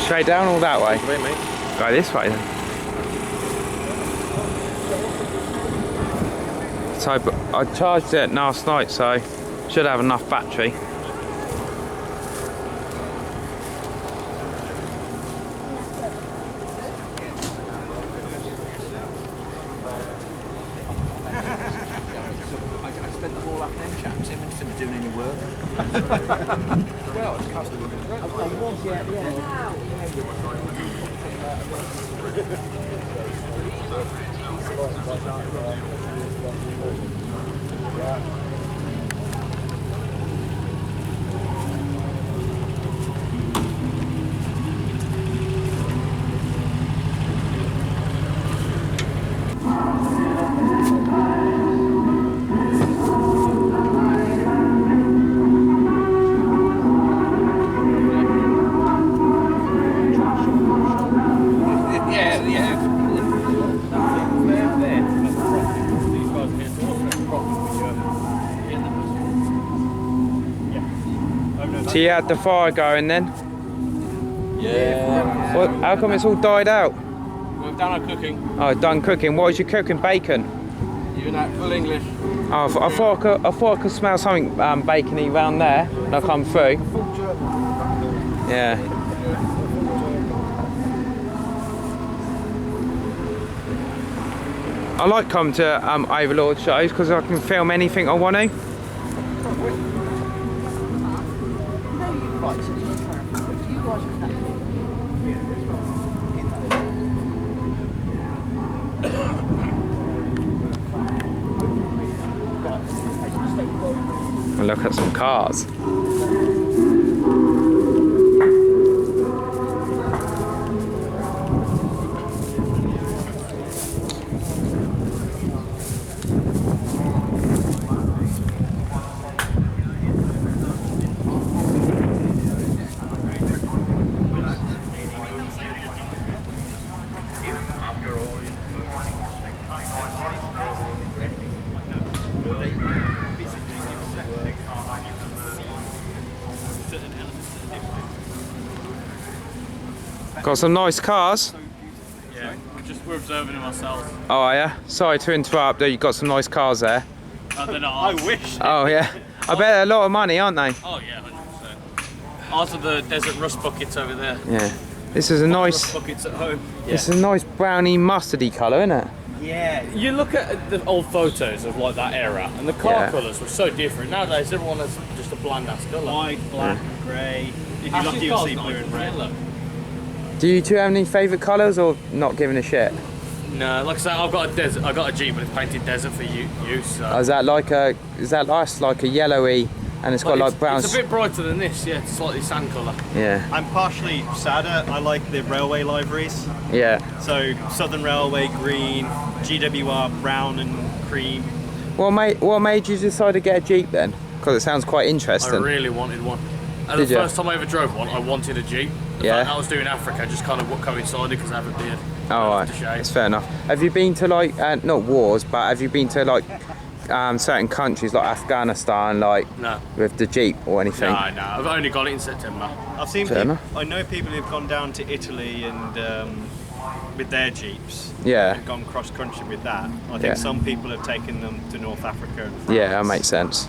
Straight down or that way? Wait, mate. Go this way then. So I charged it last night, so should have enough battery. So you had the fire going then? Yeah. What, how come it's all died out? We've done our cooking. Oh, done cooking. What was you cooking? Bacon? You're not full English. Oh, I thought I could smell something bacony round there when I come through. Yeah. I like coming to Overlord shows because I can film anything I want to. And look at some cars. Got some nice cars. Yeah, we're observing them ourselves. Oh yeah. Sorry to interrupt. You've got some nice cars there. They're not. I wish. Oh yeah. I bet they're a lot of money, aren't they? Oh yeah, 100%. Ours are the desert rust buckets over there. Yeah. This is a nice. Rust buckets at home. Yeah. This is a nice browny mustardy colour, isn't it? Yeah. You look at the old photos of like that era, and the car colours were so different. Nowadays, everyone has just a bland ass colour. White, black, grey. If you're lucky, you'll see blue and red. Do you two have any favourite colours, or not giving a shit? No, like I say, I've got a desert. I got a Jeep, but it's painted desert for use. So. Oh, is that like a? Is that nice, like a yellowy, and it's got like brown? It's a bit brighter than this. Yeah, it's slightly sand colour. Yeah. I'm partially sadder. I like the railway liveries. Yeah. So Southern Railway green, GWR brown and cream. What made you decide to get a Jeep then? Because it sounds quite interesting. I really wanted one. And the first time I ever drove one, I wanted a Jeep. The fact I was doing Africa just kind of what coincided because I have a beard. Oh, right. That's fair enough. Have you been to like, not wars, but have you been to like certain countries like Afghanistan, like with the Jeep or anything? No, I've only got it in September. I've seen I know people who've gone down to Italy and with their Jeeps. Yeah. And gone cross country with that. I think some people have taken them to North Africa and France. Yeah, that makes sense.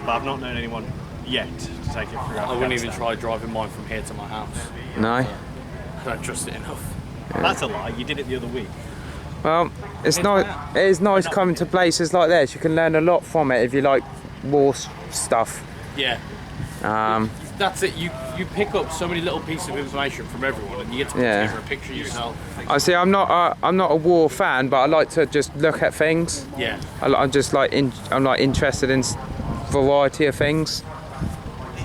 But I've not known anyone yet to take it through. I wouldn't even try driving mine from here to my house. No. I don't trust it enough. Yeah. That's a lie. You did it the other week. Well, it's nice. It is nice coming to places like this. You can learn a lot from it if you like war stuff. Yeah. That's it. You pick up so many little pieces of information from everyone, and you get to put together a picture yourself. I see. I'm not a war fan, but I like to just look at things. Yeah. I'm just like I'm like interested in variety of things.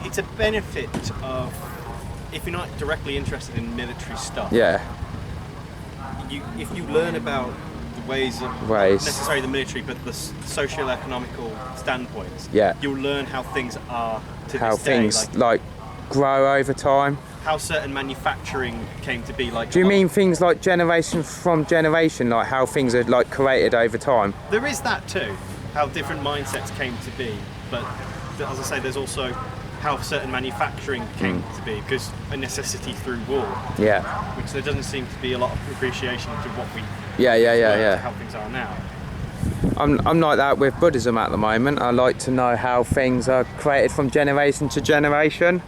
It's a benefit of if you're not directly interested in military stuff. Yeah. If you learn about the ways of not necessarily the military, but the socio-economical standpoints. Yeah. You'll learn how things are to how this day. Things like grow over time. How certain manufacturing came to be like. Do you mean things like generation from generation, like how things are like created over time? There is that too. How different mindsets came to be, but as I say, there's also how certain manufacturing came to be, because a necessity through war. Yeah. Which there doesn't seem to be a lot of appreciation to what we. How things are now. I'm like that with Buddhism at the moment. I like to know how things are created from generation to generation,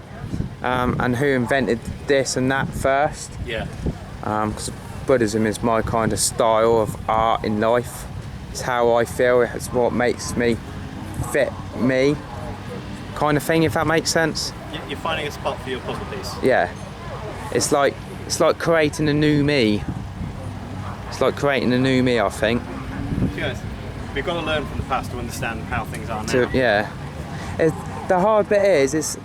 and who invented this and that first. Yeah. Because Buddhism is my kind of style of art in life. It's how I feel. It's what makes me fit me, kind of thing. If that makes sense. You're finding a spot for your puzzle piece. Yeah. It's like creating a new me. It's like creating a new me, I think. Yes. We've got to learn from the past to understand how things are now. The hard bit is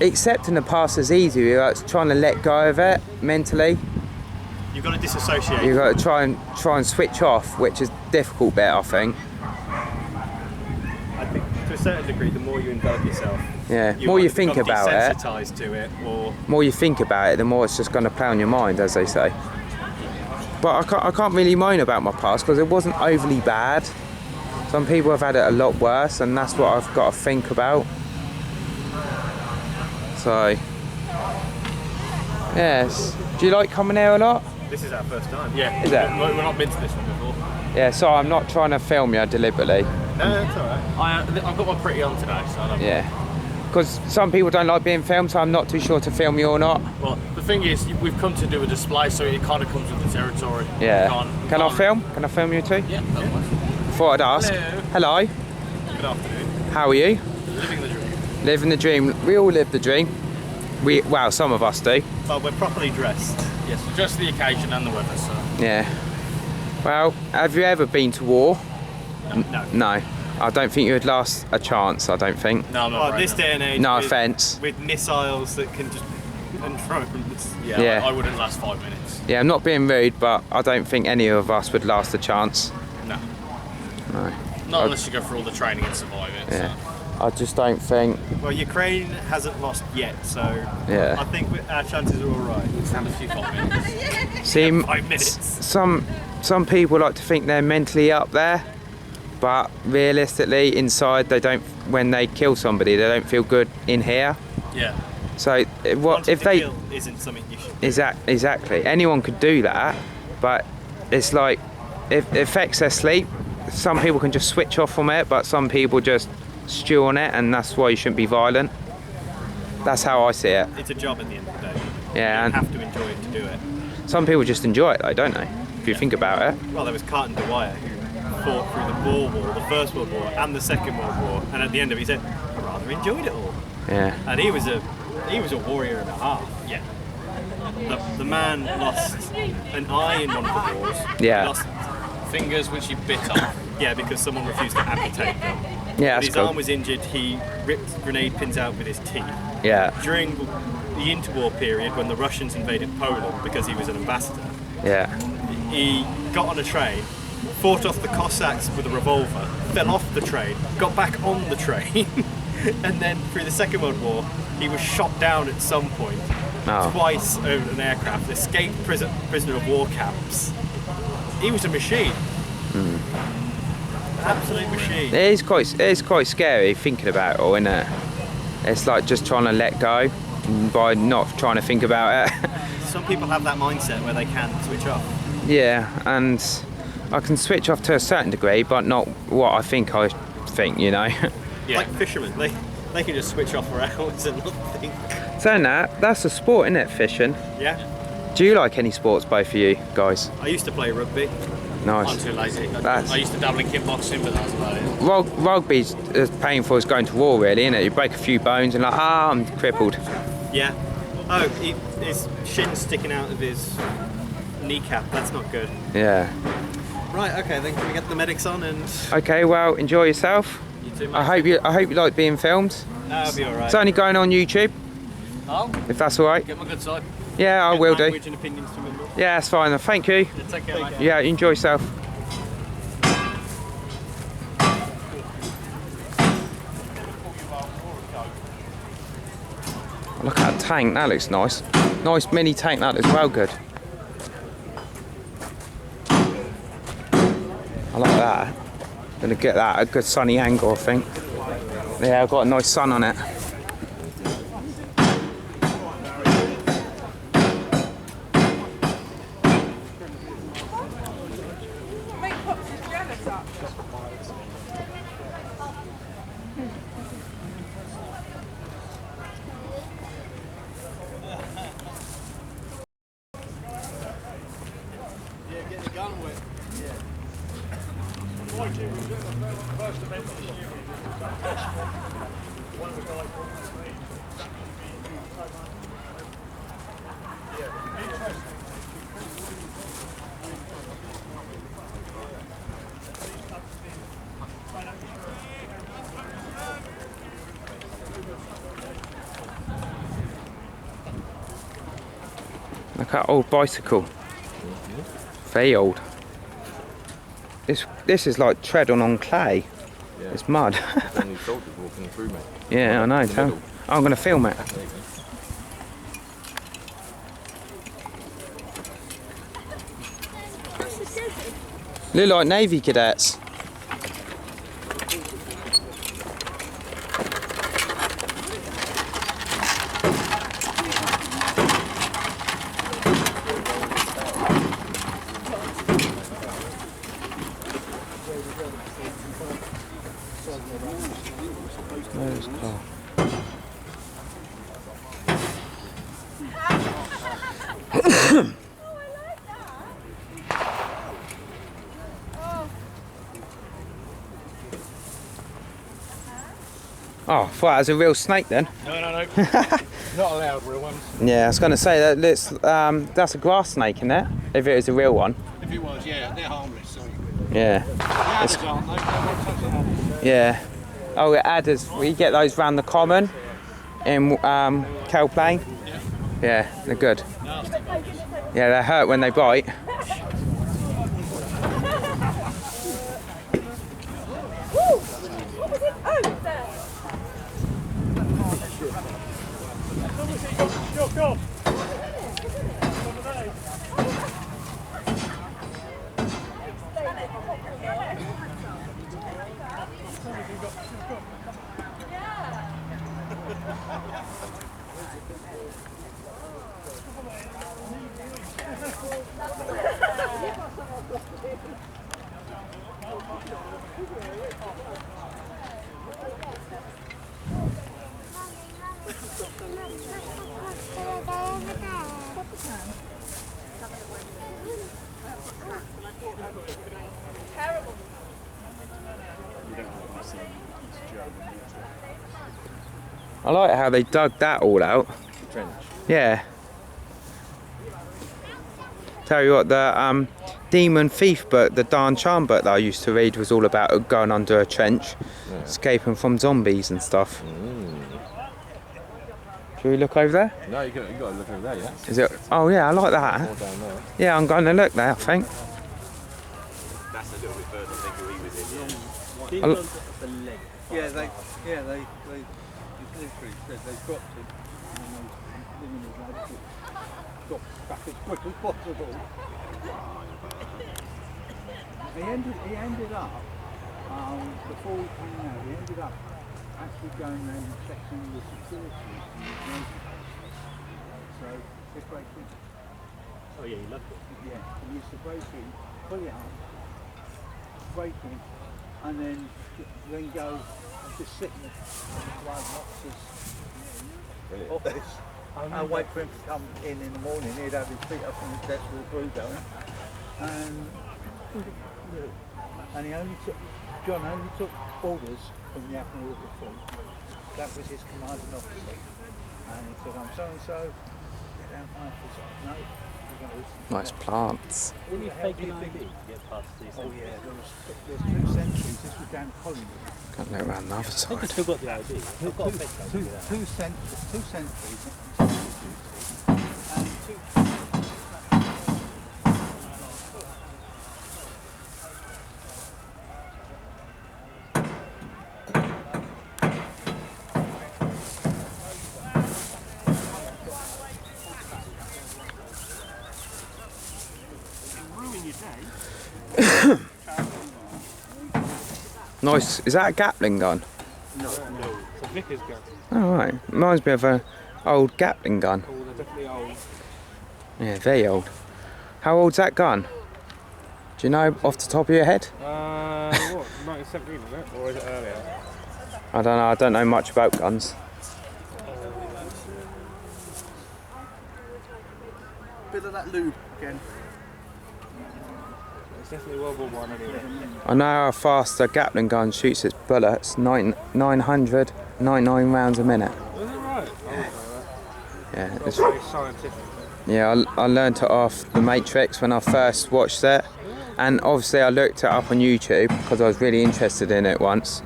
accepting the past is easy. It's trying to let go of it mentally. You've got to disassociate. You've got to try and switch off, which is the difficult bit, I think. I think to a certain degree, the more you envelop yourself, more you think about it, desensitized to it, or more you think about it, the more it's just going to play on your mind, as they say. But I can't really moan about my past because it wasn't overly bad. Some people have had it a lot worse, and that's what I've got to think about. So, yes. Do you like coming here a lot? This is our first time. Yeah. Is it? We've not been to this one before. Yeah, so I'm not trying to film you deliberately. No, that's alright. I've got my pretty on today, so I don't know. Yeah. Because some people don't like being filmed, so I'm not too sure to film you or not. Well, the thing is, we've come to do a display, so it kind of comes with the territory. Yeah. Can I film? Can I film you too? Yeah, that was. Thought I'd ask. Hello. Hello. Good afternoon. How are you? Living the dream. Living the dream. We all live the dream. Well, some of us do. Well, we're properly dressed. Yes, just the occasion and the weather, so. Yeah. Well, have you ever been to war? No. No. I don't think you would last a chance, I don't think. No, I'm not. Oh, this day and age. No with, offence. With missiles that can just. And drones. Yeah. I wouldn't last 5 minutes. Yeah, I'm not being rude, but I don't think any of us would last a chance. No. No. Not unless you go through all the training and survive it. Yeah. So. I just don't think. Well, Ukraine hasn't lost yet, so Yeah. I think our chances are all right. Stand a few 5 minutes. See, 5 minutes. some people like to think they're mentally up there, but realistically, inside they don't. When they kill somebody, they don't feel good in here. Yeah. So what Wanting if to they? kill isn't something you should. Exactly. Anyone could do that, but it's like it affects their sleep. Some people can just switch off from it, but some people just stew on it, and that's why you shouldn't be violent. That's how I see it. It's a job at the end of the day. Yeah, You and have to enjoy it to do it. some people just enjoy it though, don't they? If you think about it. Well, there was Carton Dwyer who fought through the Boer War, the First World War, and the Second World War, and at the end of it, he said, "I rather enjoyed it all." Yeah. And he was a warrior and a half. Yeah. The man lost an eye in one of the wars. Yeah. He lost, Fingers which he bit off. yeah, because someone refused to amputate them. Yeah, When that's his cool. arm was injured, he ripped grenade pins out with his teeth. Yeah. During the interwar period, when the Russians invaded Poland, because he was an ambassador, Yeah. he got on a train, fought off the Cossacks with a revolver, fell off the train, got back on the train, and then through the Second World War, he was shot down at some point, Oh. twice over an aircraft, escaped prisoner of war camps. He was a machine. Absolute machine. It is quite scary thinking about it all, isn't it? It's like just trying to let go by not trying to think about it. Some people have that mindset where they can switch off. Yeah, and I can switch off to a certain degree, but not what I think, you know. Yeah. Like fishermen, they can just switch off for hours and not think. Saying that, that's a sport, isn't it, fishing? Yeah. Do you like any sports, both of you guys? I used to play rugby. Nice. I'm too lazy. That's- I used to dabble in kickboxing, but that's about it. Rugby's as painful as going to war, really, isn't it? You break a few bones and like, I'm crippled. Yeah. Oh, his shin's sticking out of his kneecap. That's not good. Yeah. Right. Okay. Then can we get the medics on and? Okay, well, enjoy yourself. You too, mate. I hope you like being filmed. That'll be all right. It's only going on YouTube, Oh, if that's all right. get my good side. Yeah, I will do. Language and opinions to remember. Yeah, that's fine. Thank you. Yeah, take care, mate. Yeah, enjoy yourself. Look at that tank, that looks nice. Nice mini tank, that looks well good. I like that. Gonna get that a good sunny angle, I think. Yeah, I've got a nice sun on it. Look at that old bicycle. Very old. This is like treading on clay. Yeah. It's mud. It's only soldiers walking through, mate. Yeah, I know. I'm going to film it. There you go. Look like Navy cadets. There's Carl. Oh, I thought it was a real snake then. No. Not allowed real ones. Yeah, I was going to say that's a grass snake, isn't it? If it was a real one. If it was, yeah, they're harmless. So. Yeah. Adders aren't they? Yeah. Oh, adders. We get those round the common in Kell Plain. Yeah, they're good. Yeah, they hurt when they bite. I like how they dug that all out. Trench. Yeah. Tell you what, the Demon Thief book, the Dan Chan book that I used to read was all about going under a trench, escaping from zombies and stuff. Should we look over there? No, you got to look over there, yeah. Is it? Oh yeah, I like that. More down there. Yeah, I'm going to look there, I think. That's a little bit further than he was in. I'll- They literally said they dropped him and they dropped back as quick as possible. He ended up, before we came out, he ended up actually going around and checking the security. So they break in. Oh yeah, you loved it. Yeah, he used to break in, pull it up, break in, and then go and just sit in the officer's office and wait for him to come in the morning. He'd have his feet up on his desk with a brew going. And John only took orders from the Admiral of the Fleet. That was his commanding officer. And he said, I'm so-and-so, get down after no. Nice plants. When you fake an ID to get past these Oh yeah, there's 2 centuries. This was down Collingwood. Can't look around the other I think side. I've still got the ID. I've got a fake ID. Two centuries. Nice. Is that a Gatling gun? No, it's a Vickers gun. Oh, right. Reminds me of an old Gatling gun. Oh, they're definitely old. Yeah, very old. How old's that gun? Do you know off the top of your head? What? 1917 is it? Or is it earlier? I don't know. I don't know much about guns. Bit of that lube again. It's definitely World War One anyway. I know how fast a Gatling gun shoots its bullets, 999 rounds a minute. Is that right? Yeah, it's, Very scientific. yeah. I learned it off The Matrix when I first watched it, and obviously I looked it up on YouTube because I was really interested in it once,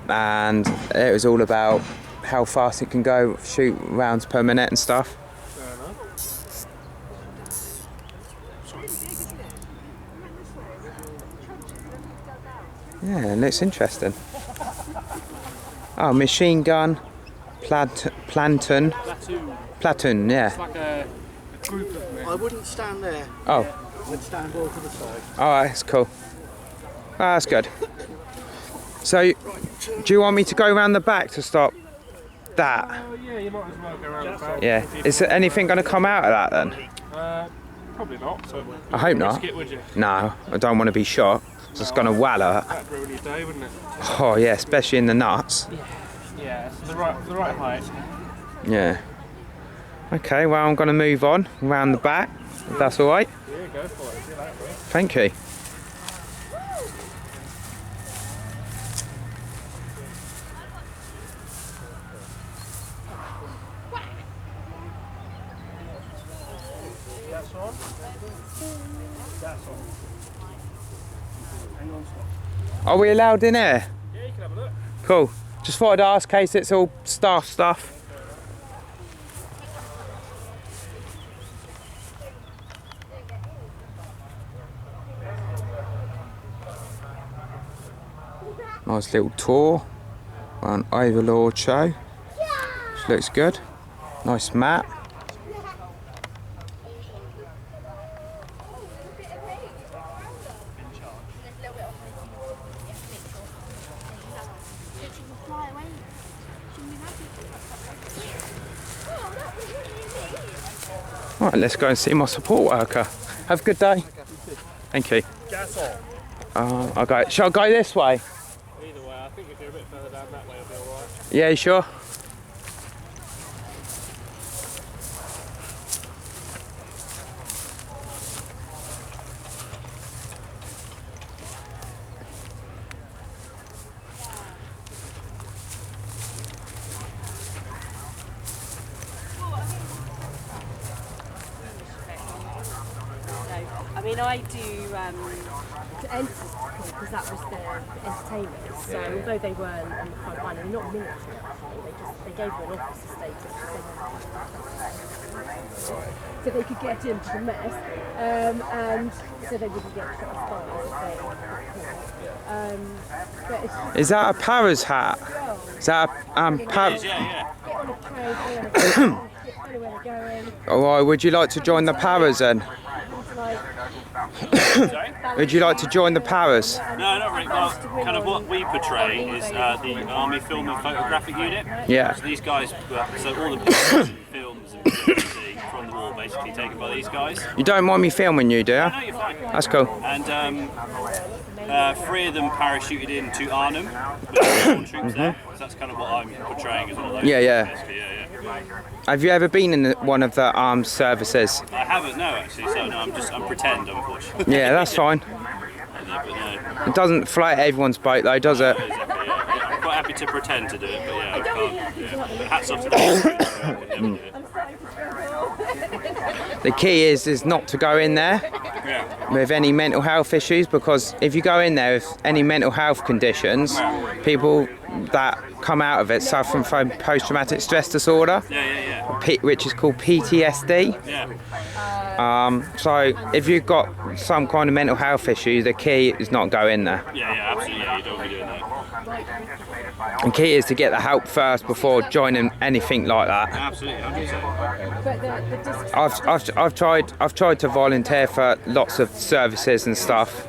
and it was all about how fast it can go, shoot rounds per minute and stuff. Fair enough. Yeah, it looks interesting. Oh, machine gun, platoon, yeah. It's like a group of men. I wouldn't stand there. Oh, I'd stand all to the side. oh, that's cool. Oh, that's good. So, do you want me to go around the back to stop that? Oh yeah, you might as well go around the back. Yeah. Is there anything going to come out of that then? Probably not. So I hope not. risk it, would you? No, I don't want to be shot. It's just going to wallow it. That'd ruin your day, wouldn't it? Oh yeah, especially in the nuts. Yeah, it's the right height. Yeah. Okay, well I'm going to move on around the back, if that's alright. Yeah, go for it. See you later, bro. Thank you. That's on. That's on. Hang on, stop. Are we allowed in here? Yeah, you can have a look. Cool. Just thought I'd ask, case it's all staff stuff. Nice little tour on Overlord show. Which looks good. Nice map. Right, let's go and see my support worker. Have a good day. Thank you. I'll go. Shall I go this way? Either way, I think if you're a bit further down that way, it'll be alright. Yeah, you sure? I mean, I do enter because that was their entertainment. So although they weren't on the front line, and they're not military actually, they gave them an officer status so they could get into the mess, and so they wouldn't get shot as but it's Is that a Paras hat? Is that a Paras? Yeah. get on a train, anywhere they're going. Or would you like to join the Paras then? Would you like to join the Paras? No, not really. Well, kind of what we portray is the Army Film and Photographic Unit. Yeah. So these guys, so all the films and videos you see from the war basically taken by these guys. You don't mind me filming you, do you? No, you're fine. That's cool. And 3 of them parachuted into Arnhem with the troops there. So that's kind of what I'm portraying as well. Like, Yeah. basically, yeah. Have you ever been in one of the armed services? I haven't, no, actually. So no, I'm pretend, unfortunately. Yeah, that's fine. But no, It doesn't float everyone's boat though, does it? exactly, yeah. I'm quite happy to pretend to do it, but yeah, I can't. Yeah. But hats off to them. I could never do it. The key is not to go in there Yeah. with any mental health issues, because if you go in there with any mental health conditions, people that come out of it suffer from post-traumatic stress disorder, which is called PTSD. Yeah. So if you've got some kind of mental health issue, the key is not go in there. Yeah, absolutely. Yeah, you don't want to be doing that. The key is to get the help first before joining anything like that. Absolutely, 100%. But the I've tried to volunteer for lots of services and stuff,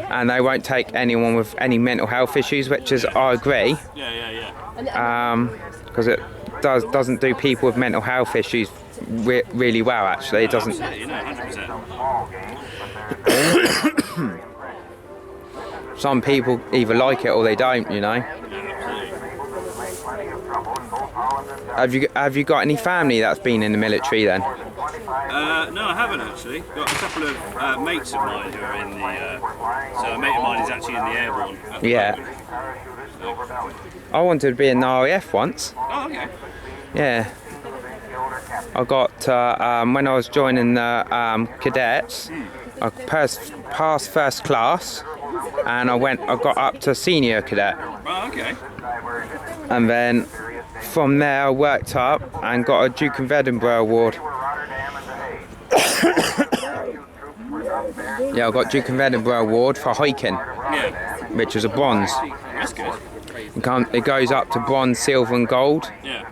and they won't take anyone with any mental health issues, which is, I agree, Yeah. because it doesn't do people with mental health issues really well. Actually, it doesn't. Absolutely, no, 100%. Some people either like it or they don't, you know. Yeah, absolutely. Have you got any family that's been in the military then? No, I haven't actually. Got a couple of mates of mine who are in the. So a mate of mine is actually in the airborne. At the moment. I wanted to be in the RAF once. Oh, okay. Yeah. I got when I was joining the cadets, I passed first class, and I got up to senior cadet, Oh, okay. and then from there I worked up and got a Duke of Edinburgh award. Yeah, I got Duke of Edinburgh award for hiking, Yeah. which is a bronze. That's good. It goes up to bronze, silver, and gold. Yeah.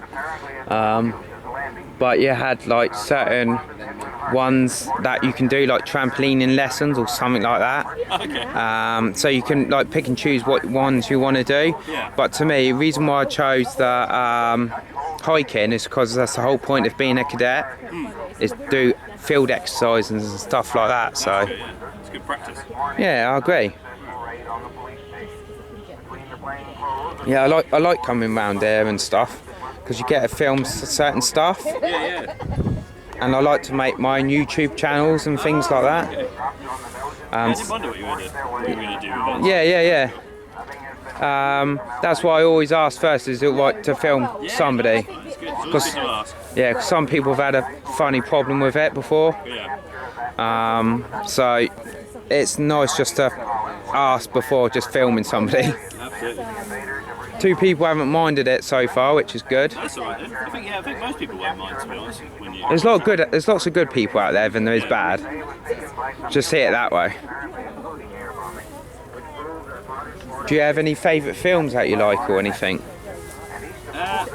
But you had like certain ones that you can do, like trampolining lessons or something like that. Okay. So you can like pick and choose what ones you want to do. Yeah. But to me, the reason why I chose the hiking is because that's the whole point of being a cadet, is do field exercises and stuff like that. So Good, yeah. It's good practice. yeah, I agree. Yeah, I like coming round there and stuff because you get to film certain stuff. Yeah. And I like to make my own YouTube channels and things like that. I did wonder what you were going to do with Yeah. That's why I always ask first, is it right to film somebody? It's good. It's always good to ask. Yeah, 'cause some people have had a funny problem with it before. Yeah. So it's nice just to ask before just filming somebody. Absolutely. 2 people haven't minded it so far, which is good. That's alright then. I think most people won't mind, to be honest. When you. There's lots of good people out there than there is bad. Just see it that way. Do you have any favourite films that you like or anything? Not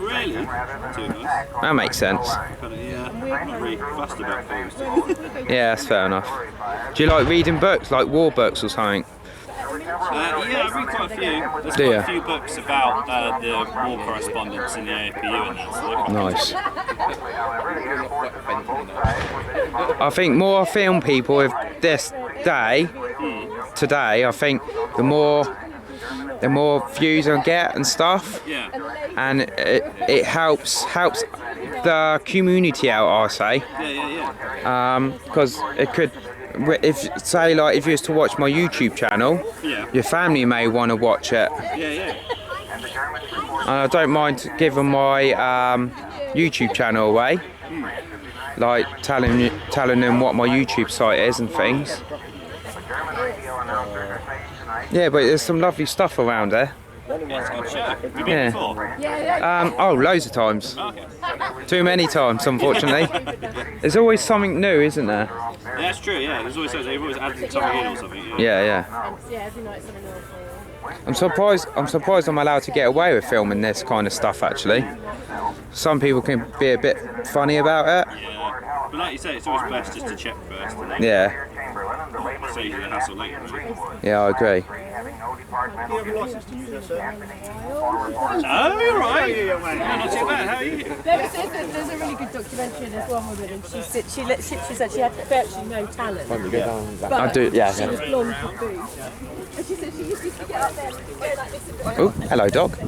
really, to be honest. That makes sense. I'm not really fussed about films. Yeah, that's fair enough. Do you like reading books, like war books or something? Yeah, I read quite a few. There's Do quite ya? a few books about the war correspondence in the APU and that. So Nice. I think more film people with this day, today, I think the more views I get and stuff, yeah. and it helps the community out, I say. Yeah. Because it could, if you was to watch my YouTube channel, Yeah. your family may want to watch it, Yeah. and I don't mind giving my YouTube channel away, like telling them what my YouTube site is and things. Yeah, but there's some lovely stuff around there. Yeah, it's a good show. Have you been Yeah. before? Loads of times. Okay. Too many times, unfortunately. There's always something new, isn't there? Yeah, that's true, yeah. There's always they've always added something in or something. Yeah. Yeah, every night something else. I'm surprised I'm allowed to get away with filming this kind of stuff, actually. Some people can be a bit funny about it. Yeah. But like you say, it's always best just to check first and then Yeah, save you the hassle later. yeah, I agree. Do you have a license to use that, sir? Oh, you're right. Yeah, not too bad. How are you? There's a really good documentary. There's one woman, and she said she had virtually no talent. But I do, yeah. she was blonde with boobs. And she said she used to get up there and go like this. And Oh, hello, Doc.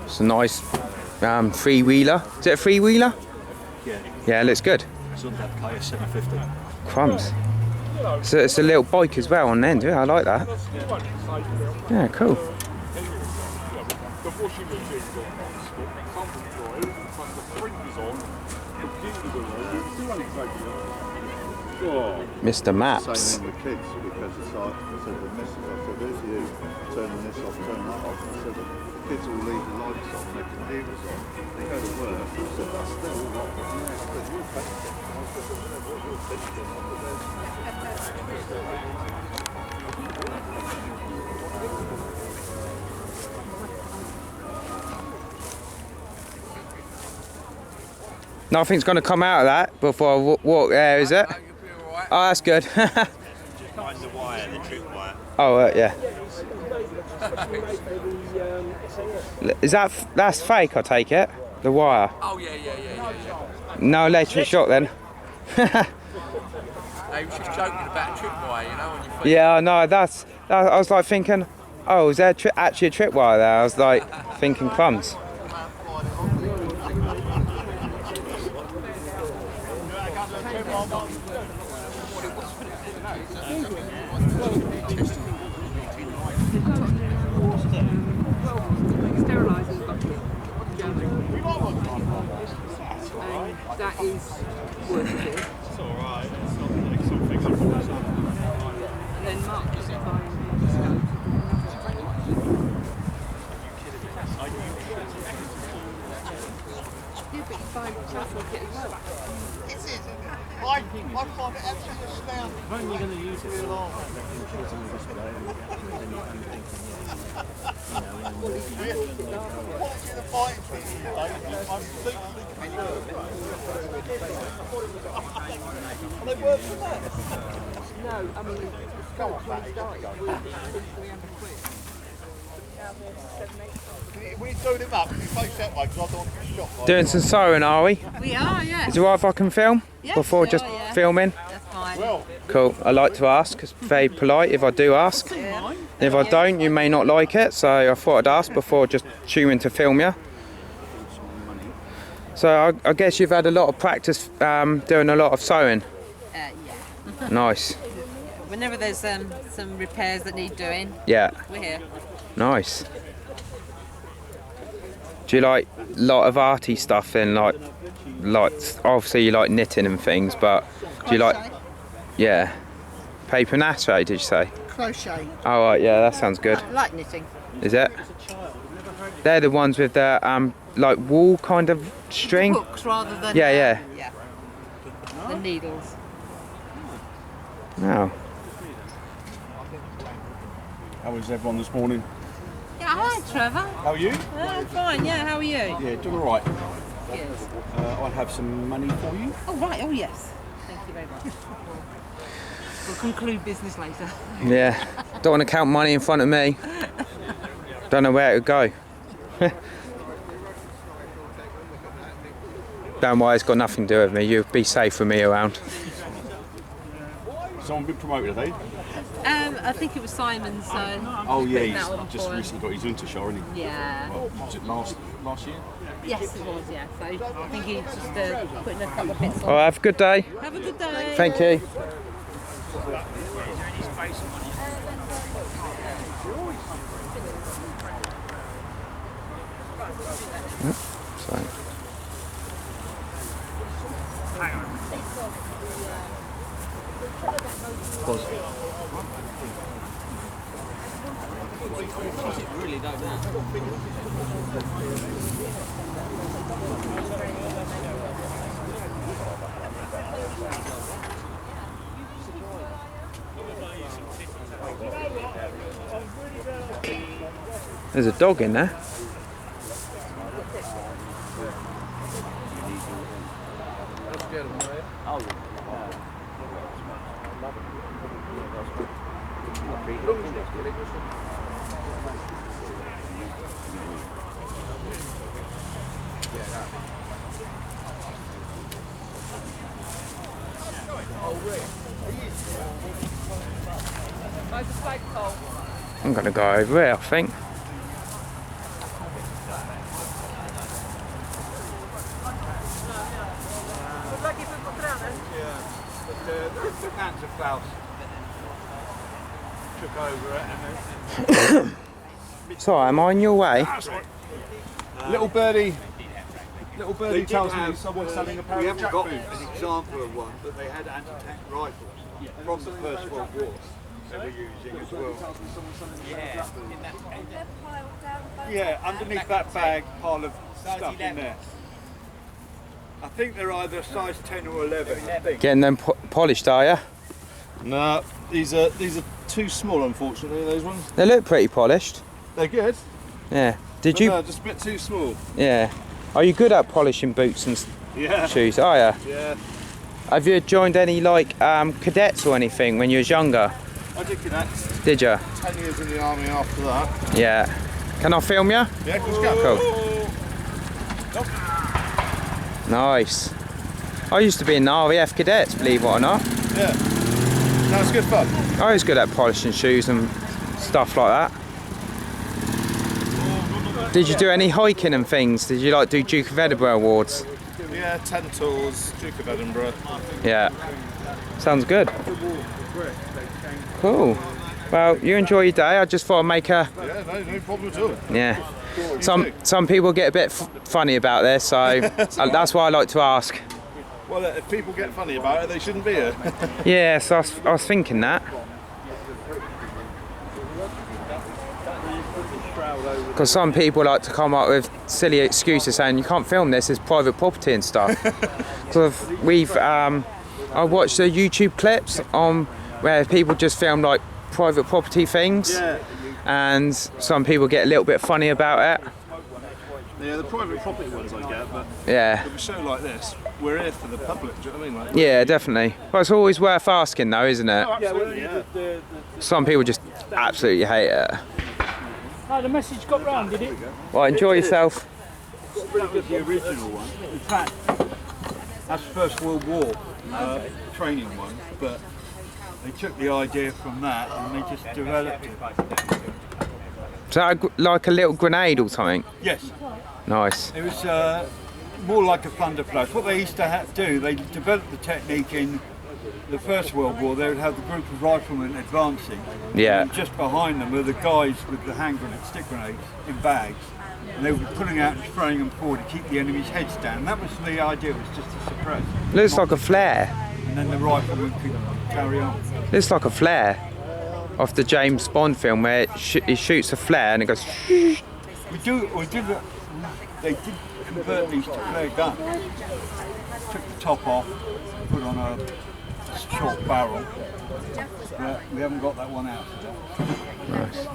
It's a nice three-wheeler. Is it a three-wheeler? Yeah. Yeah, it looks good. It's on that KS 750. Crumbs. So it's a little bike as well on the end. Yeah, I like that. Yeah, cool. Mr. Maps. Same with kids because it's like I said the missus, I said there's you turning this off, turn that off. I said the kids will leave the lights on, their computers on, they go to work. I said that's still not Nothing's going to come out of that before I walk there, is it? Oh, that's good. Find the wire, the trip wire. Oh, yeah. Is that's fake? I take it. The wire. Oh yeah. No electric shock then. I was just joking about a tripwire, you know, on your feet. Yeah, no, I was like thinking, oh, is there actually a tripwire there? I was like thinking crumbs. That is worth it. It's alright, it's not like something I'm And then Mark is buying I find it absolutely astounding. When are you going to use it for long? Quality of the fighting thing today, I'm they work for that? No, I mean, the scope when it started was 300 quid. We throw them up, we face that way because I don't want to get shot. Doing some sewing, are we? We are, yes. Is it right if I can film? Yes, Before you just are, yeah. filming? That's fine. Cool. I like to ask. It's very polite if I do ask. If I don't, you may not like it. So I thought I'd ask before just choosing to film you. So I guess you've had a lot of practice doing a lot of sewing. Yeah. Nice. Whenever there's some repairs that need doing, Yeah. we're here. Nice. Do you like a lot of arty stuff then? Like obviously you like knitting and things, but do you like? Yeah. Paper mache, did you say? Crochet. Oh right, yeah, that sounds good. I like knitting. Is it? They're the ones with the like wool kind of string. Hooks rather than. Yeah. Yeah. The needles. Oh. How was everyone this morning? Yeah, hi Trevor. How are you? I'm fine. Yeah, how are you? Yeah, doing all right. Good. I have some money for you. Oh right. Oh yes. Thank you very much. We'll conclude business later. Yeah. Don't want to count money in front of me. Don't know where it would go. Don't worry, it's got nothing to do with me. You'll be safe with me around. Someone been promoted, have they? I think it was Simon. So. Oh yeah, putting that on he's just for him. recently got his Untershire, hasn't he? Yeah. Well, was it last year? Yes, it was. Yeah. So I think he's just putting a couple of bits on. Well, have a good day. Have a good day. Thank you. Sorry. Really don't know. There's a dog in there. I'm gonna go over here, I think. Took over it and So, am I on your way? Little birdie tells me someone's selling a pair we of haven't got jackboots. an example of one, but they had anti-tank rifles from the First World War they were using as well. Yeah, underneath that bag, pile of stuff in there. I think they're either size 10 or 11. I think. Getting them polished, are you? No, these are too small, unfortunately. Those ones. They look pretty polished. They're good. Yeah. Did But you? no, just a bit too small. Yeah. Are you good at polishing boots and Yeah. shoes? Are you? Yeah. Have you joined any like cadets or anything when you was younger? I did cadets. Did you? 10 years in the army after that. Yeah. Can I film you? Yeah, let's go. Cool. Nice. I used to be in the RAF cadets, believe it or not. Yeah. That was good fun. I was good at polishing shoes and stuff like that. Did you do any hiking and things? Did you like do Duke of Edinburgh awards? Yeah, 10 tours, Duke of Edinburgh. Yeah. Sounds good. Cool. Well, you enjoy your day. I just thought I'd make a... Yeah, no problem at all. Yeah. Some people get a bit funny about this, so that's why I like to ask. Well, if people get funny about it, they shouldn't be here. Yeah, so I was thinking that. Because some people like to come up with silly excuses saying you can't film this, it's private property and stuff. So I watched the YouTube clips on where people just film like private property things, and some people get a little bit funny about it. Yeah, the private property ones I get, but yeah, with a show like this, we're here for the public, do you know what I mean? Like, yeah, definitely. But it's always worth asking though, isn't it? oh, absolutely, yeah. Some people just absolutely hate it. Oh, the message got round, did it? Well, enjoy yourself. That was the original one. In fact, that's First World War training one, but they took the idea from that and they just developed it. Is that like a little grenade or something? Yes. Nice. It was more like a thunder flash. What they used to do, they developed the technique in the First World War. They would have the group of riflemen advancing. Yeah. And just behind them were the guys with the hand grenades, stick grenades in bags. And they would be pulling out and spraying them forward to keep the enemy's heads down. That was the idea, was just to suppress. Looks like a flare. And then the riflemen could carry on. Looks like a flare off the James Bond film where he shoots a flare and it goes. They did convert these to flare guns. Took the top off, put on a short barrel. We haven't got that one out today. Nice.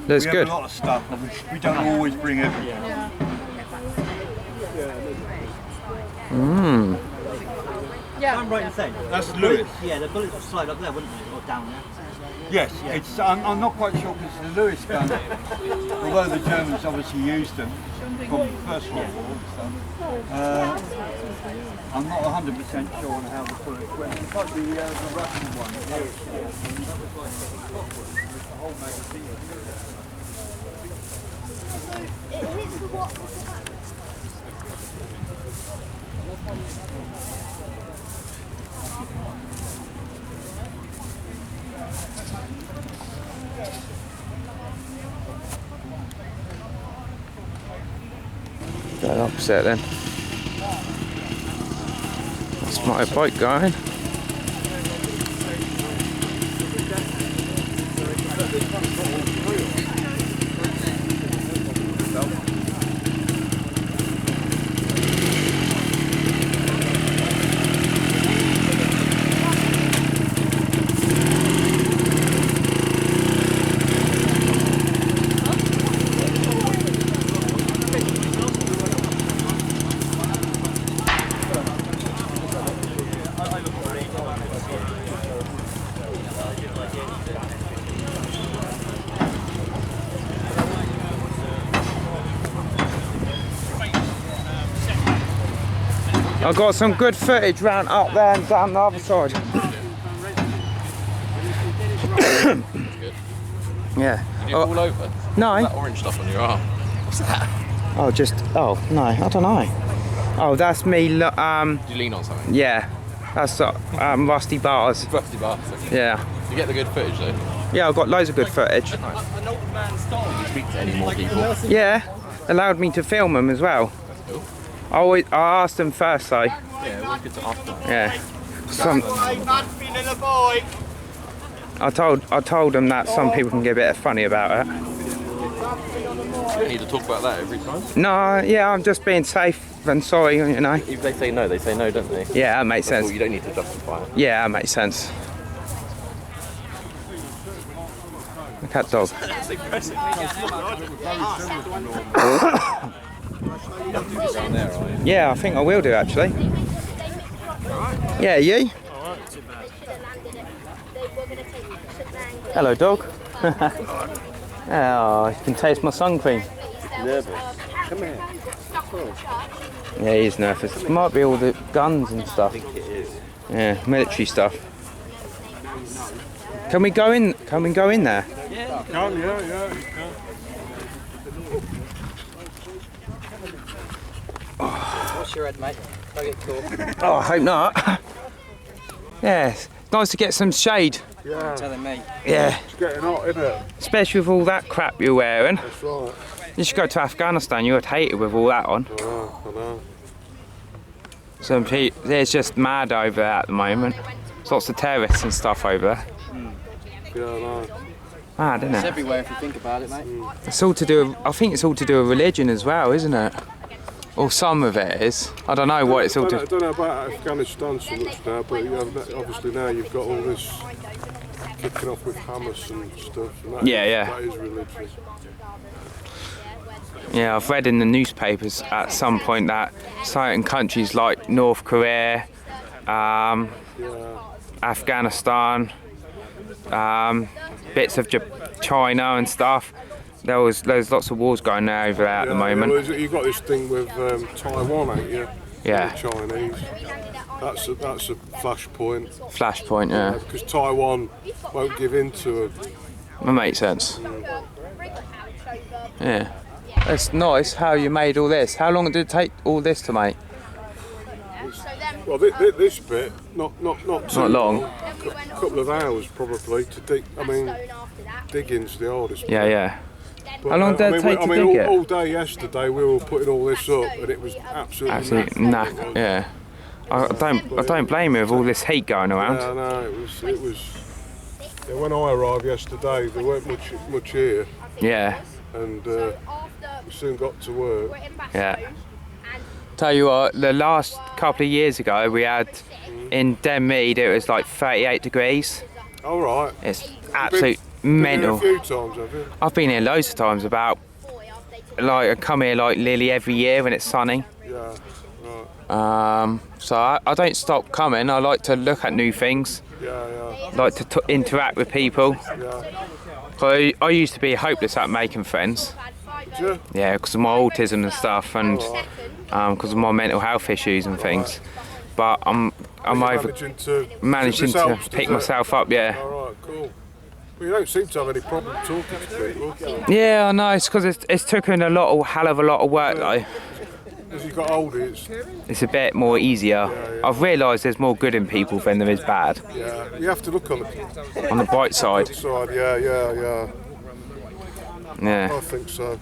Looks we good. have a lot of stuff, but we don't always bring everything. Mmm. Yeah. I'm right in saying. That's Lewis. Yeah, the bullets will slide up there, wouldn't they? Or down there. Yes, it's. I'm not quite sure because the Lewis gun, although the Germans obviously used them from the First World War and stuff, I'm not 100% sure on how the bullets went. It's like the Russian one. The whole magazine. The opposite then. That's my bike going. I've got some good footage round up there and down the other side. Yeah. Did you fall over? No. That orange stuff on your arm. What's that? Oh, no, I don't know. Oh, that's me. Did you lean on something? Yeah, that's rusty bars. Rusty bars. Okay. Yeah. You get the good footage though. Yeah, I've got loads of good footage. An old man's style. Did you speak to any more people? Yeah, allowed me to film them as well. Cool. I asked them first though. Yeah, always good to ask them. Yeah. I told them that some people can get a bit funny about it. You don't need to talk about that every time. No, yeah, I'm just being safe and sorry, you know. If they say no, don't they? Yeah, that makes sense. You don't need to justify it. Yeah, that makes sense. Look at that dog. That's impressive. Yeah, I think I will do actually. Yeah, you? Hello, dog. Oh, you can taste my sun cream. Yeah, come here. Yeah, he is nervous. It might be all the guns and stuff. I think it is. Yeah, military stuff. Can we go in? Can we go in there? Yeah, you can, yeah. What's your head, mate? Don't get caught. Oh, I hope not. Yeah, it's nice to get some shade. Yeah. Telling me. Yeah. It's getting hot, isn't it? Especially with all that crap you're wearing. That's right. You should go to Afghanistan, you would hate it with all that on. I know. Some people, it's just mad over there at the moment. There's lots of terrorists and stuff over there. Yeah, I know. Mad, isn't It's it? everywhere if you think about it, mate. It's all to do with, I think it's all to do with religion as well, isn't it? Or some of it is. I don't know what it's all to I don't know about Afghanistan so much now, but obviously now you've got all this kicking off with Hamas and stuff. And that that is religion. Yeah, I've read in the newspapers at some point that certain countries like North Korea, Afghanistan, bits of China and stuff, there's lots of wars going on over there at the moment. Well, you've got this thing with Taiwan, ain't you? Yeah. The Chinese. That's a flashpoint. Flashpoint, yeah. Because Taiwan won't give in to it. That makes sense. Yeah. It's nice how you made all this. How long did it take all this to make? Well, this bit, not too long. A couple of hours probably to dig. I mean, digging's the hardest bit. Yeah. But, How long did it take to dig it? All day yesterday we were putting all this up, and it was absolutely knack. Yeah. I don't blame you with all this heat going around. Yeah, no, it was. Yeah, when I arrived yesterday, there weren't much here. Yeah. And we soon got to work. Yeah. Tell you what, the last couple of years ago we had in Denmead, it was like 38 degrees. All right. It's absolute mental. Been here a few times, have you? I've been here loads of times. I come here like nearly every year when it's sunny. Yeah. Right. So I don't stop coming. I like to look at new things. Yeah. Like to interact with people. Yeah. I used to be hopeless at making friends. Did you? Yeah, because of my autism and stuff, and because of my mental health issues and things. But I'm managing to pick myself up. Yeah. All right, cool. Well, you don't seem to have any problem talking to people. Yeah, I know. It's because it's taken hell of a lot of work though. As you got older, it's a bit more easier. I've realised there's more good in people than there is bad. Yeah, you have to look on the bright side. Yeah. I think so.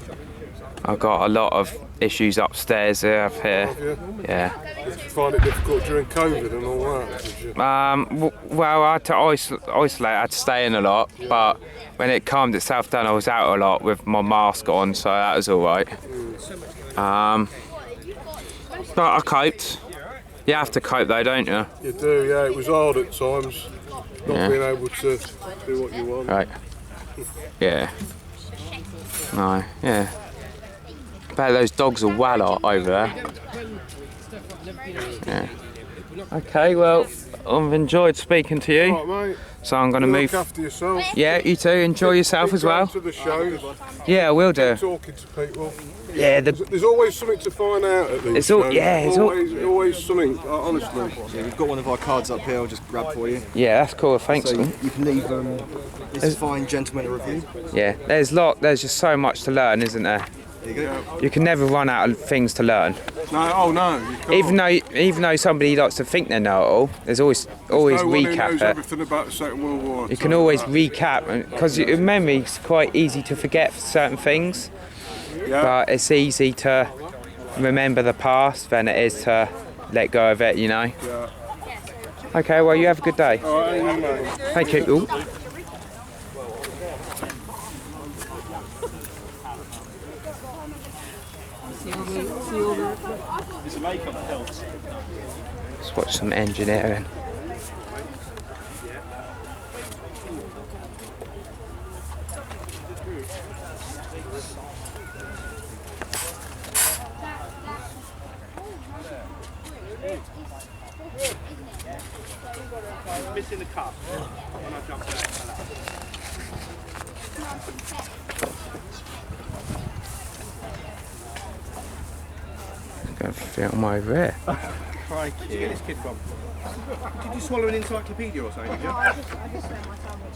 I've got a lot of issues upstairs up here. Have you? Yeah. Did you find it difficult during COVID and all that? Did you? Well, I had to isolate. I had to stay in a lot, but when it calmed itself down, I was out a lot with my mask on, so that was all right. But I coped. You have to cope though, don't you? You do, yeah. It was hard at times, not being able to do what you want. Right. Yeah. No, yeah. Bet those dogs are well over there. Yeah. Okay, well, I've enjoyed speaking to you. All right, mate. So I'm going to move. Look after yourself. Yeah, you too. Enjoy yourself as well. To the shows. Yeah, I will do. Talking to people. Yeah, there's always something to find out at these it's all, shows. yeah, it's always something. Honestly. Yeah, we've got one of our cards up here. I'll just grab for you. Yeah, that's cool. Thanks. So you can leave this fine gentleman a review. Yeah, there's just so much to learn, isn't there? There you go. You can never run out of things to learn. No. Even though somebody likes to think they know it all, there's always no one recap who knows it. everything about the Second World War. You can always recap, because your memory's quite easy to forget certain things. Yeah. But it's easy to remember the past than it is to let go of it, you know. Yeah. Okay, well, you have a good day. All right, mate. Thank you. Ooh. Let's watch some engineering. Missing the cup when I jumped out. Gonna film over here. Crikey. Where'd you get this kid from? Did you swallow an encyclopedia or something? Did you? I just ate my sandwich.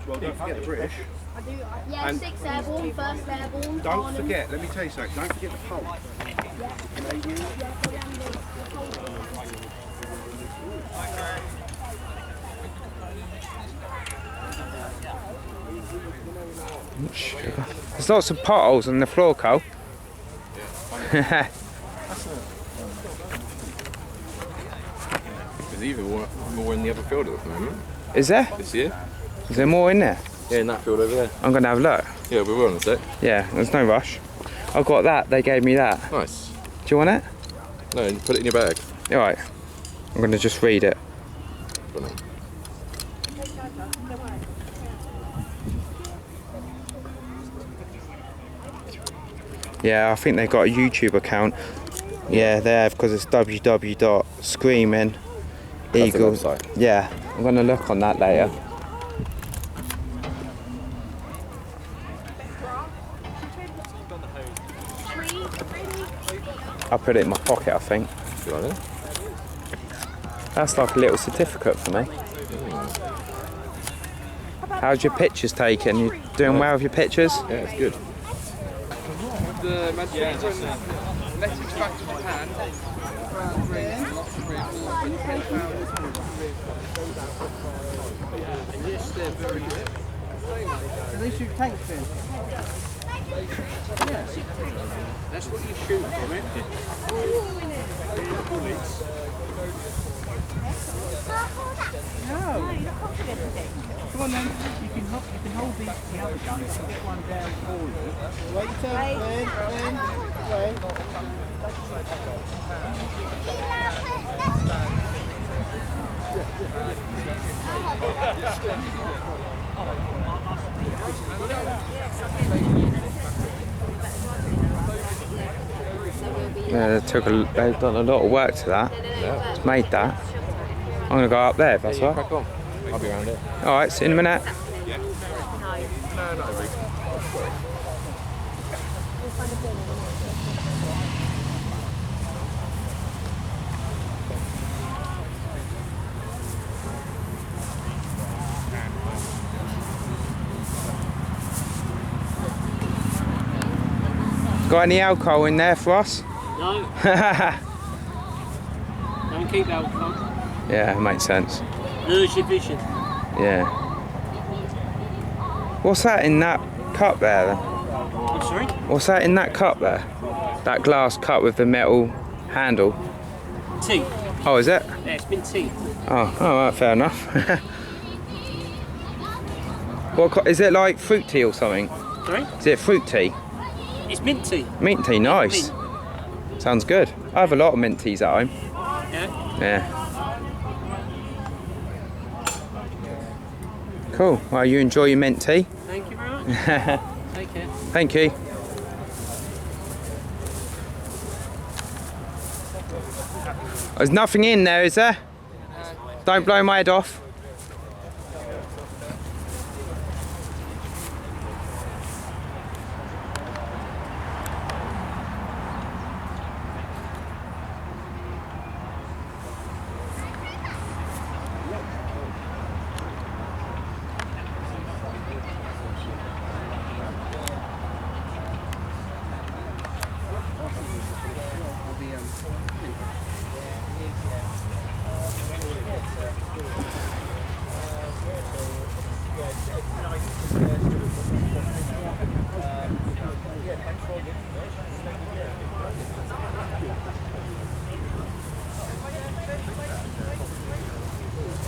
Well, don't forget the British. I do. Yeah, And 6th Airborne, 1st Airborne. Don't forget, let me tell you something, don't forget the Pulse. Canadian. Sugar. There's lots of potholes on the floor, Cole. There's even more in the other field at the moment. Is there? This year? Is there more in there? Yeah, in that field over there. I'm gonna have a look. Yeah, we will in a sec. Yeah, there's no rush. I've got that. They gave me that. Nice. Do you want it? No, you put it in your bag. All right. I'm gonna just read it. Yeah, I think they've got a YouTube account. Yeah, they have, because it's www.screamingeagles. Yeah, I'm gonna look on that later. I'll put it in my pocket, I think. That's like a little certificate for me. How's your pictures taken? You doing well with your pictures? Yeah, it's good. The letters back to Japan. Yes, they're very good. At least you tank then. Yes. That's what you shoot from it. No, you're not confident with it. Come on then, you can hold the other gun, you can get one down for you. Wait your turn, wait. Yeah, they've done a lot of work to that. Yeah. It's made that. I'm gonna go up there if that's all right. Crack on. I'll be around it. All right, see you in a minute. No, not every. Got any alcohol in there for us? No. Don't keep alcohol. Yeah, makes sense. Lose your vision. Yeah. What's that in that cup there then? I'm sorry? What's that in that cup there? That glass cup with the metal handle? Tea. Oh, is it? Yeah, it's been tea. Oh, right, fair enough. What is it, like fruit tea or something? Sorry? Is it fruit tea? It's mint tea. Mint tea, nice. Sounds good. I have a lot of mint teas at home. Yeah? Yeah. Cool. Well, you enjoy your mint tea. Thank you very much. Take care. Thank you. There's nothing in there, is there? Don't blow my head off.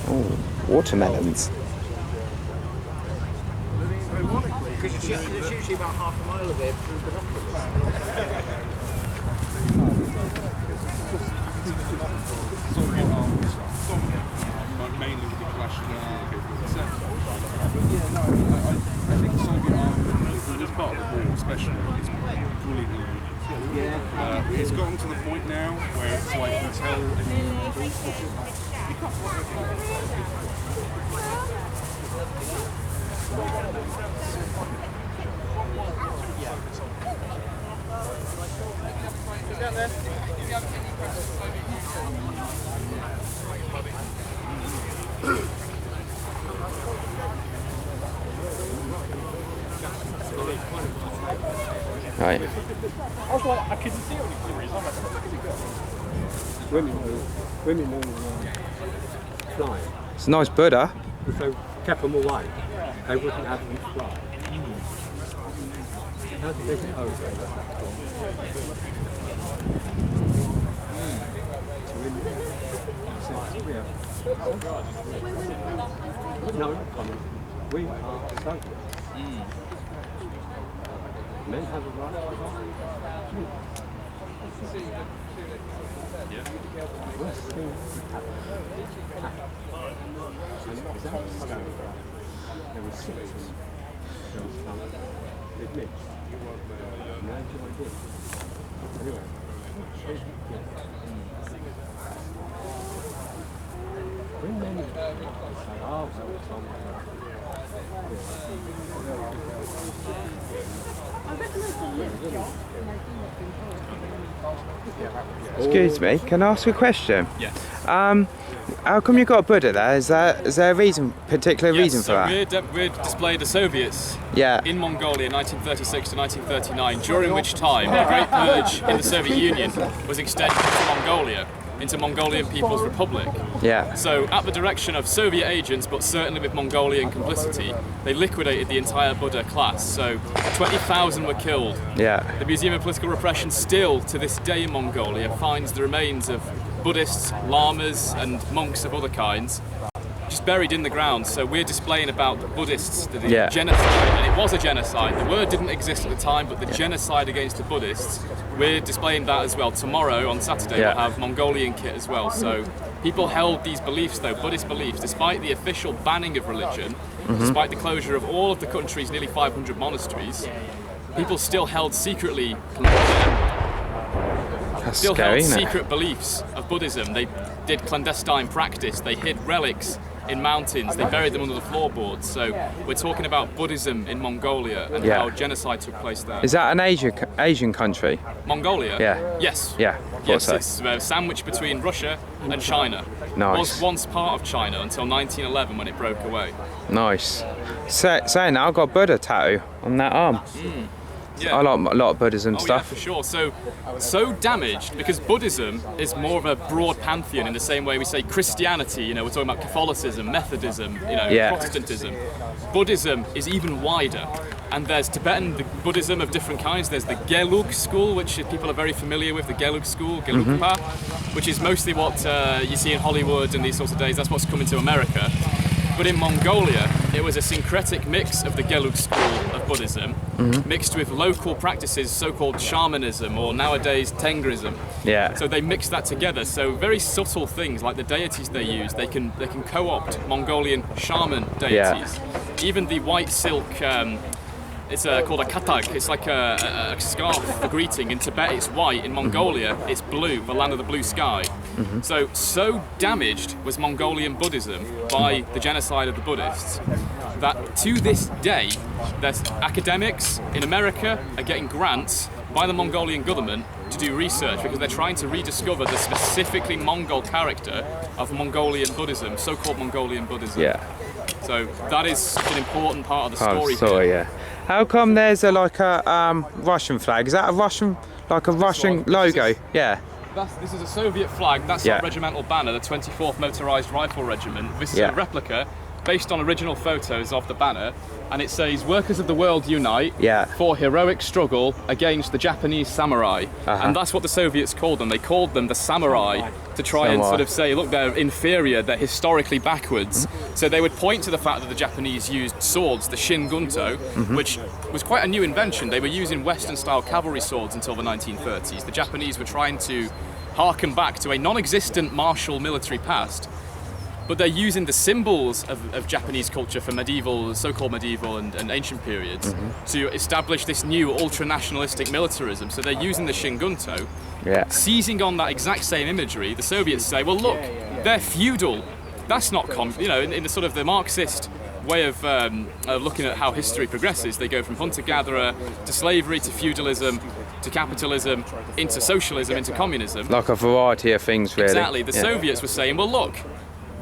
Oh, watermelons. Because there's usually about half a mile of it through Mainly with the clash I think Soviet army, this part of the war especially, is fully new. It's gotten to the point now where it's like you tell Right. I was like, I couldn't see it on the cameras. I'm like, look at it go. Women who fly. It's a nice Buddha. If they kept them away, they wouldn't have them fly. How did they get over it? No, we are Soviets. Men have a right to vote. Worst thing happened. There were 6 girls come with me. And I joined in. Anyway, when men say, oh, so it's on my own. Excuse me, can I ask a question? Yes. How come you got a Buddha there? Is there a particular reason for that? We displayed the Soviets in Mongolia 1936 to 1939, during which time the Great Purge in the Soviet Union was extended to Mongolia, into Mongolian People's Republic. Yeah. So at the direction of Soviet agents, but certainly with Mongolian complicity, they liquidated the entire Buddha class. So 20,000 were killed. Yeah. The Museum of Political Repression still, to this day in Mongolia, finds the remains of Buddhists, lamas and monks of other kinds just buried in the ground. So we're displaying about the Buddhists, the genocide, and it was a genocide. The word didn't exist at the time, but the genocide against the Buddhists, we're displaying that as well. Tomorrow, on Saturday, we'll have Mongolian kit as well. So people held these beliefs, though, Buddhist beliefs, despite the official banning of religion, despite the closure of all of the country's nearly 500 monasteries, people still held secretly secret beliefs of Buddhism. They did clandestine practice, they hid relics in mountains, they buried them under the floorboards. So we're talking about Buddhism in Mongolia and how genocide took place there. Is that an Asian country? Mongolia? Yeah. Yes. Yeah. Yes, it's sandwiched between Russia and China. Nice. It was once part of China until 1911 when it broke away. Nice. Saying that, I've got a Buddha tattoo on that arm. Yeah. I like a lot of Buddhism stuff. Yeah, for sure. So damaged because Buddhism is more of a broad pantheon in the same way we say Christianity. You know, we're talking about Catholicism, Methodism, Protestantism. Buddhism is even wider, and there's Tibetan Buddhism of different kinds. There's the Gelug school, which people are very familiar with. The Gelug school, Gelugpa, which is mostly what you see in Hollywood and these sorts of days. That's what's coming to America. But in Mongolia, it was a syncretic mix of the Gelug school of Buddhism, mixed with local practices, so-called shamanism, or nowadays Tengrism. Yeah. So they mixed that together. So very subtle things like the deities they use, they can co-opt Mongolian shaman deities. Even the white silk. It's called a katag. It's like a scarf for greeting. In Tibet, it's white. In Mongolia, it's blue, the land of the blue sky. So damaged was Mongolian Buddhism by the genocide of the Buddhists that to this day, there's academics in America are getting grants by the Mongolian government to do research because they're trying to rediscover the specifically Mongol character of Mongolian Buddhism, so-called Mongolian Buddhism. Yeah. So that is an important part of the story. Yeah. How come there's a Russian flag? Is that a Russian logo? Yeah. This is a Soviet flag. That's our regimental banner, the 24th Motorized Rifle Regiment. This is a replica based on original photos of the banner, and it says, "Workers of the world unite for heroic struggle against the Japanese samurai." And that's what the Soviets called them. They called them the samurai to try and sort of say, look, they're inferior, they're historically backwards. So they would point to the fact that the Japanese used swords, the shingunto, which was quite a new invention. They were using Western-style cavalry swords until the 1930s. The Japanese were trying to harken back to a non-existent martial military past, but they're using the symbols of Japanese culture for medieval, so-called medieval and ancient periods to establish this new ultra-nationalistic militarism. So they're using the shingunto, seizing on that exact same imagery. The Soviets say, well, look, they're feudal. That's not, in the sort of the Marxist way of looking at how history progresses, they go from hunter-gatherer to slavery to feudalism to capitalism, into socialism, into communism. Like a variety of things, really. Exactly. The Soviets were saying, well, look,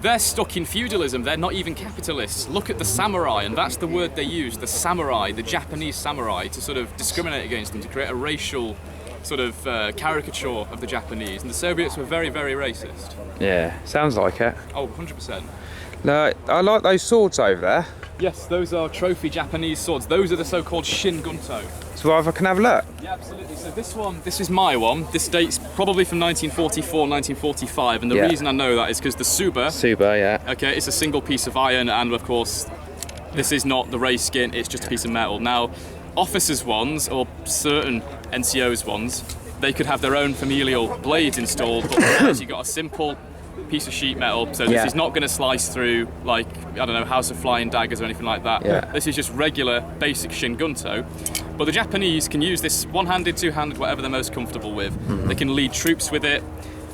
they're stuck in feudalism, they're not even capitalists. Look at the samurai, and that's the word they used, the samurai, the Japanese samurai, to sort of discriminate against them, to create a racial sort of caricature of the Japanese. And the Soviets were very, very racist. Yeah, sounds like it. Oh, 100%. No, I like those swords over there. Yes, those are trophy Japanese swords. Those are the so-called Shingunto. So if I can have a look. Yeah, absolutely. So this is my one. This dates probably from 1944, 1945, and the reason I know that is because the Suba, yeah. Okay, it's a single piece of iron, and of course, this is not the race skin, it's just a piece of metal. Now, officers' ones, or certain NCOs' ones, they could have their own familial blades installed, but otherwise you got a simple piece of sheet metal, so this is not going to slice through like, I don't know, House of Flying Daggers or anything like that. This is just regular basic Shingunto. But the Japanese can use this one-handed, two-handed, whatever they're most comfortable with. They can lead troops with it.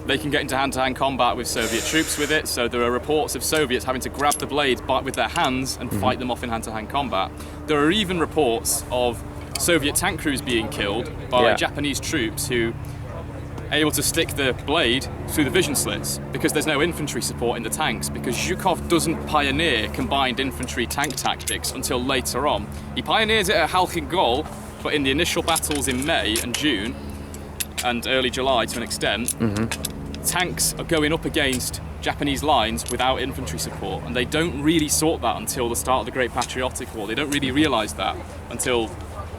They can get into hand-to-hand combat with Soviet troops with it. So there are reports of Soviets having to grab the blades with their hands and fight them off in hand-to-hand combat. There are even reports of Soviet tank crews being killed by Japanese troops who are able to stick the blade through the vision slits because there's no infantry support in the tanks, because Zhukov doesn't pioneer combined infantry tank tactics until later on. He pioneers it at Khalkhin Gol, but in the initial battles in May and June and early July to an extent, tanks are going up against Japanese lines without infantry support, and they don't really sort that until the start of the Great Patriotic War. They don't really realise that until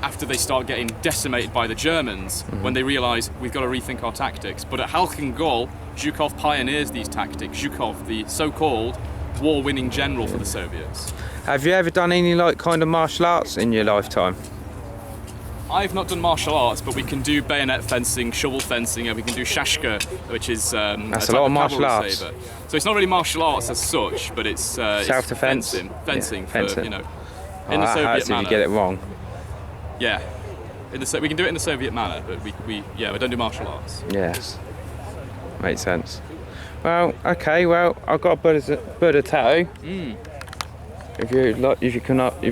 after they start getting decimated by the Germans, when they realise we've got to rethink our tactics. But at Khalkhin Gol, Zhukov pioneers these tactics. Zhukov, the so-called war-winning general for the Soviets. Have you ever done any like kind of martial arts in your lifetime? I've not done martial arts, but we can do bayonet fencing, shovel fencing, and we can do shashka, which is that's a lot of martial arts. Saber. So it's not really martial arts as such, but it's self-defense, fencing for, you know, in the Soviet manner. If you get it wrong. Yeah, we can do it in the Soviet manner, but we don't do martial arts. Yes, makes sense. Well, okay. Well, I've got a Buddha tattoo. If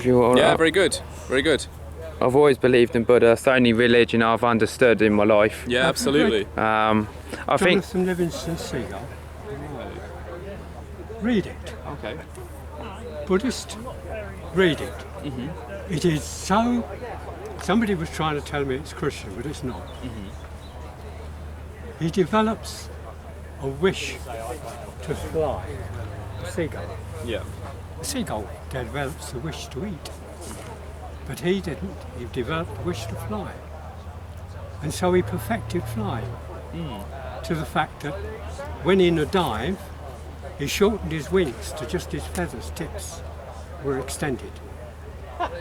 you want. Yeah, very good, very good. I've always believed in Buddha. It's the only religion I've understood in my life. Yeah, absolutely. I think. Jonathan Livingston Seagull. Read it. Okay. Buddhist. Read it. It is so. Somebody was trying to tell me it's Christian, but it's not. He develops a wish to fly. A seagull. Yeah. A seagull develops a wish to eat. But he didn't. He developed a wish to fly. And so he perfected flying. To the fact that when in a dive, he shortened his wings to just his feathers, tips were extended.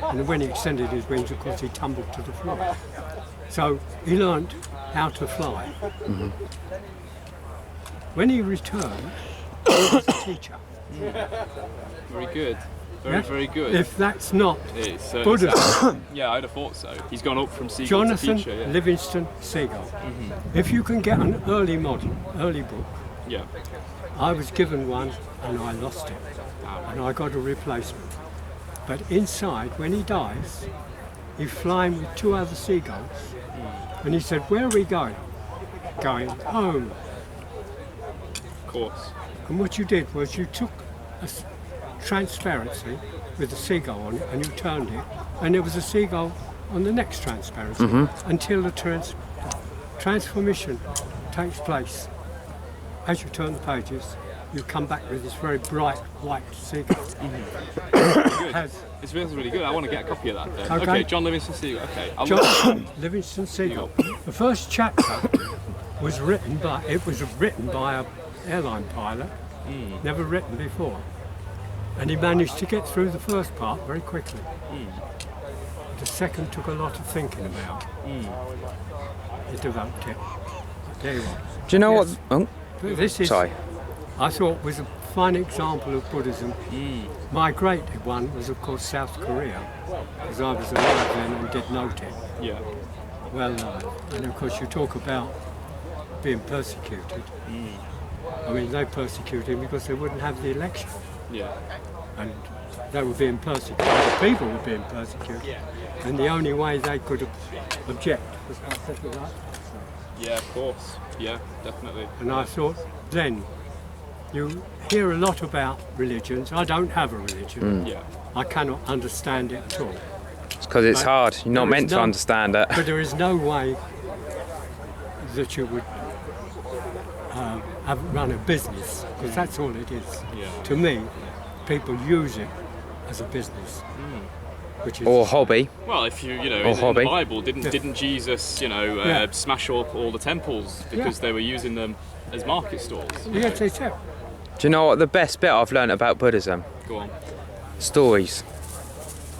And when he extended his wings, of course, he tumbled to the floor. So he learned how to fly. When he returned, he was a teacher. Very good. Very good. If that's not it's, Buddhism. Yeah, I'd have thought so. He's gone up from seagull to Jonathan teacher. Yeah. Livingston Seagull. If you can get an early book. Yeah. I was given one and I lost it. And I got a replacement. But inside, when he dies, he's flying with two other seagulls. And he said, "Where are we going?" "Going home." Of course. And what you did was you took a transparency with a seagull on it and you turned it, and there was a seagull on the next transparency until the transformation takes place. As you turn the pages, you come back with this very bright white seagull. It's really good. I want to get a copy of that then. Okay, John Livingston Seagull. Okay. John Livingston Seagull. The first chapter was written by an airline pilot, never written before. And he managed to get through the first part very quickly. The second took a lot of thinking about. He developed it. There you are. Do you know what? Oh, this is. Sorry. I thought was a fine example of Buddhism. My great one was, of course, South Korea, because I was alive then and did note it. Yeah. Well, and of course, you talk about being persecuted. I mean, they persecuted him because they wouldn't have the election. Yeah. And they were being persecuted, the people were being persecuted, and the only way they could object was by setting up. Yeah, of course. Yeah, definitely. And I thought, then, you hear a lot about religions. I don't have a religion. Mm. Yeah. I cannot understand it at all. It's because it's hard. You're not meant to understand it. But there is no way that you would run a business, because that's all it is. Yeah. To me, people use it as a business. Which is Or hobby. Well, if you know, or in hobby. the Bible, didn't Jesus, smash up all the temples because they were using them as market stalls? Yes, they do. Do you know what the best bit I've learned about Buddhism? Go on. Stories.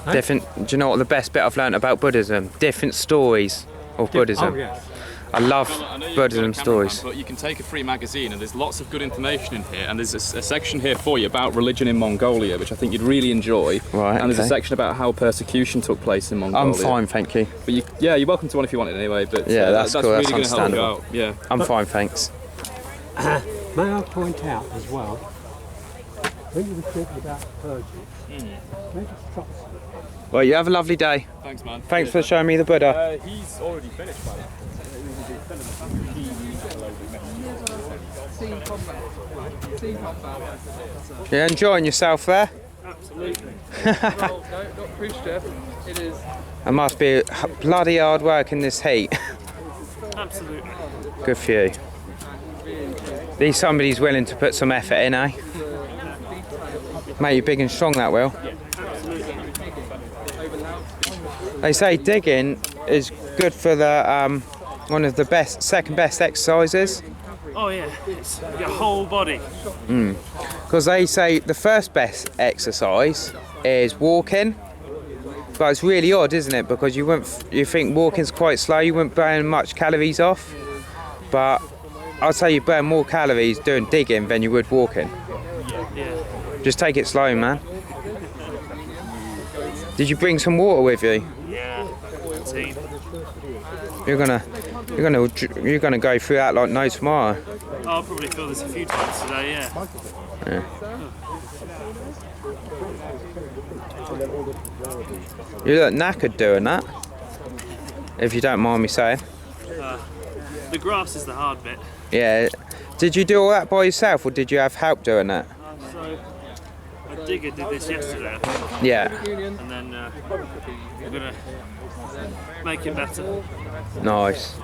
Huh? Do you know what the best bit I've learned about Buddhism? Different stories of Buddhism. Oh, yes. I love I know you've Buddhism got a cameraman, stories. but you can take a free magazine, and there's lots of good information in here. And there's a section here for you about religion in Mongolia, which I think you'd really enjoy. Right. And there's a okay. section about how persecution took place in Mongolia. I'm fine, thank you. But you're welcome to one if you want it anyway. But Yeah, that's cool. really That's going to help you understandable. out. Yeah. I'm fine, thanks. May I point out as well, when you were talking about purges, let us stop. Well, you have a lovely day. Thanks, man. Thanks for showing me the Buddha. He's already finished, by that. You enjoying yourself there? Absolutely. Well, no, not proof, Jeff. It is. It must be bloody hard work in this heat. Absolutely. Good for you. At least somebody's willing to put some effort in, eh? Make you big and strong, that will. They say digging is good for the one of the second best exercises. Oh yeah, it's your whole body. Because they say the first best exercise is walking, but it's really odd, isn't it? Because you think walking's quite slow, you wouldn't burn much calories off, but I'd say you burn more calories doing digging than you would walking. Yeah. Just take it slow, man. Did you bring some water with you? Yeah. Tea. You're gonna go through that like no tomorrow. I'll probably feel this a few times today. Yeah. Yeah. You look knackered doing that, if you don't mind me saying. The grass is the hard bit. Yeah. Did you do all that by yourself, or did you have help doing that? So a digger did this yesterday. Yeah. And then we're gonna make it better. Nice.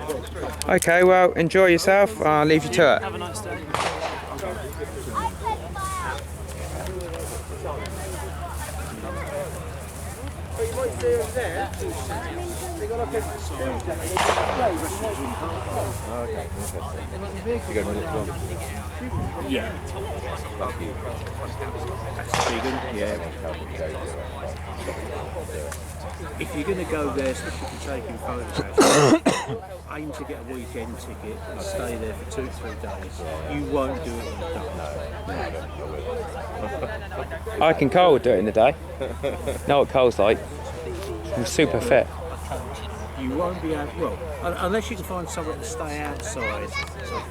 Okay, well, enjoy yourself. I'll leave you to it. Have a nice day. Yeah. That's vegan, yeah. If you're going to go there, especially if you're taking photographs, aim to get a weekend ticket and stay there for 2-3 days. You won't do it in a day. I can Cole do it in the day. Know what Cole's like. I'm super fit. You won't be able, well, unless you can find somewhere to stay outside. So